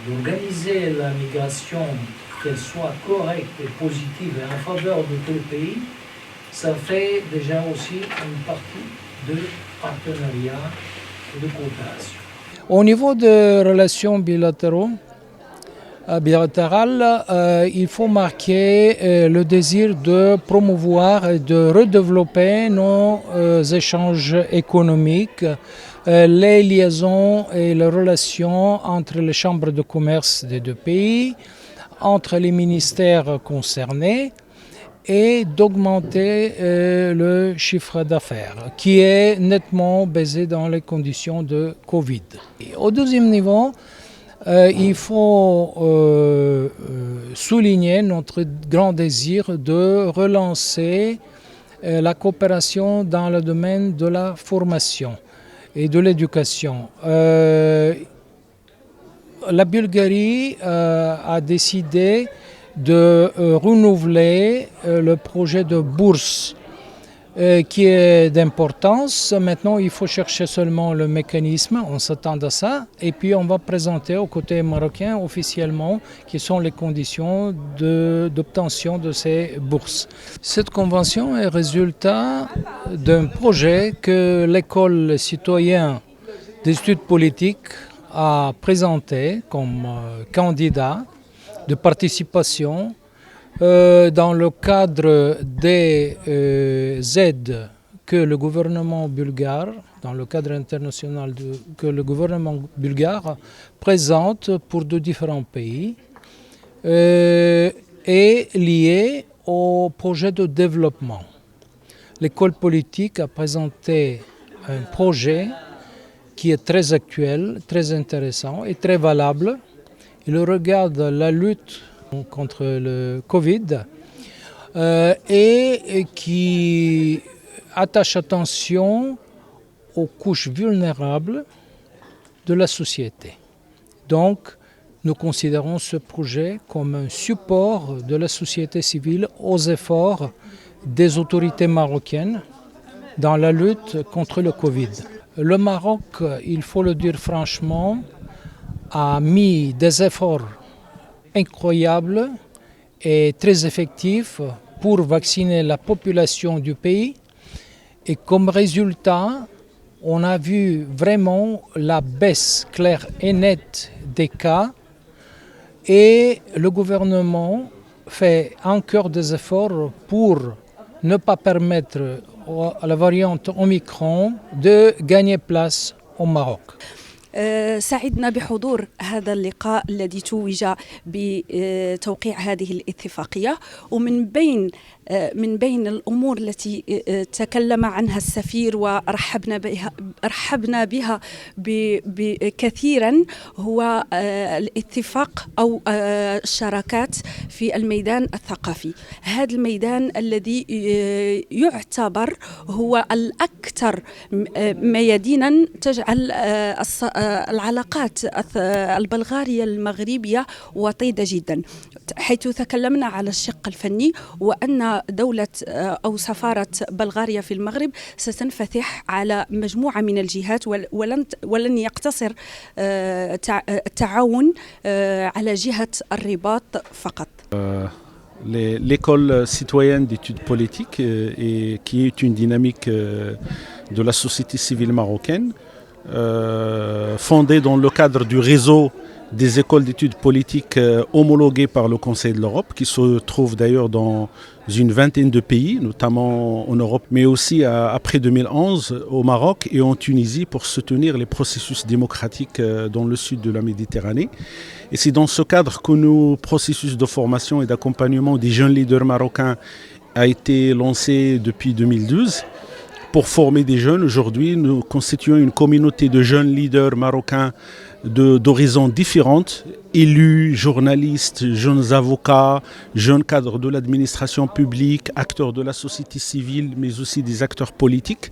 D'organiser la migration, qu'elle soit correcte et positive et en faveur de tout le pays, ça fait déjà aussi une partie de partenariat et de coopération. Au niveau des relations bilatérales, il faut marquer le désir de promouvoir et de redévelopper nos échanges économiques, les liaisons et les relations entre les chambres de commerce des deux pays, entre les ministères concernés, et d'augmenter le chiffre d'affaires qui est nettement baissé dans les conditions de Covid. Et au deuxième niveau, il faut souligner notre grand désir de relancer la coopération dans le domaine de la formation et de l'éducation. La Bulgarie a décidé de renouveler le projet de bourse qui est d'importance. Maintenant, il faut chercher seulement le mécanisme, on s'attend à ça, et puis on va présenter au côté marocain officiellement quelles sont les conditions d'obtention de ces bourses. Cette convention est résultat d'un projet que l'école citoyenne d'études politiques a présenté comme candidat de participation dans le cadre des aides que le gouvernement bulgare, dans le cadre international que le gouvernement bulgare présente pour de différents pays, est lié au projet de développement. L'école politique a présenté un projet qui est très actuel, très intéressant et très valable. Il regarde la lutte contre le Covid et qui attache attention aux couches vulnérables de la société. Donc, nous considérons ce projet comme un support de la société civile aux efforts des autorités marocaines dans la lutte contre le Covid. Le Maroc, il faut le dire franchement, a mis des efforts incroyables et très effectifs pour vacciner la population du pays. Et comme résultat, on a vu vraiment la baisse claire et nette des cas. Et le gouvernement fait encore des efforts pour ne pas permettre à la variante Omicron de gagner place au Maroc. سعدنا بحضور هذا اللقاء الذي توج بتوقيع هذه الاتفاقية، ومن بين الأمور التي تكلم عنها السفير ورحبنا بها كثيرا هو الاتفاق أو الشراكات في الميدان الثقافي. هذا الميدان الذي يعتبر هو الأكثر ميادينا تجعل العلاقات البلغارية المغربية وطيدة جدا، حيث تكلمنا على الشق الفني وأن دولة أو سفارة بلغاريا في المغرب ستنفتح على مجموعة من الجهات ولن يقتصر التعاون على جهة الرباط فقط. L'école citoyenne d'études politiques, qui est une dynamique de la société civile marocaine, fondée dans le cadre du réseau des écoles d'études politiques homologuées par le Conseil de l'Europe, qui se trouve d'ailleurs dans une vingtaine de pays, notamment en Europe, mais aussi après 2011 au Maroc et en Tunisie pour soutenir les processus démocratiques dans le sud de la Méditerranée. Et c'est dans ce cadre que nos processus de formation et d'accompagnement des jeunes leaders marocains a été lancé depuis 2012. Pour former des jeunes, aujourd'hui, nous constituons une communauté de jeunes leaders marocains d'horizons différentes, élus, journalistes, jeunes avocats, jeunes cadres de l'administration publique, acteurs de la société civile, mais aussi des acteurs politiques.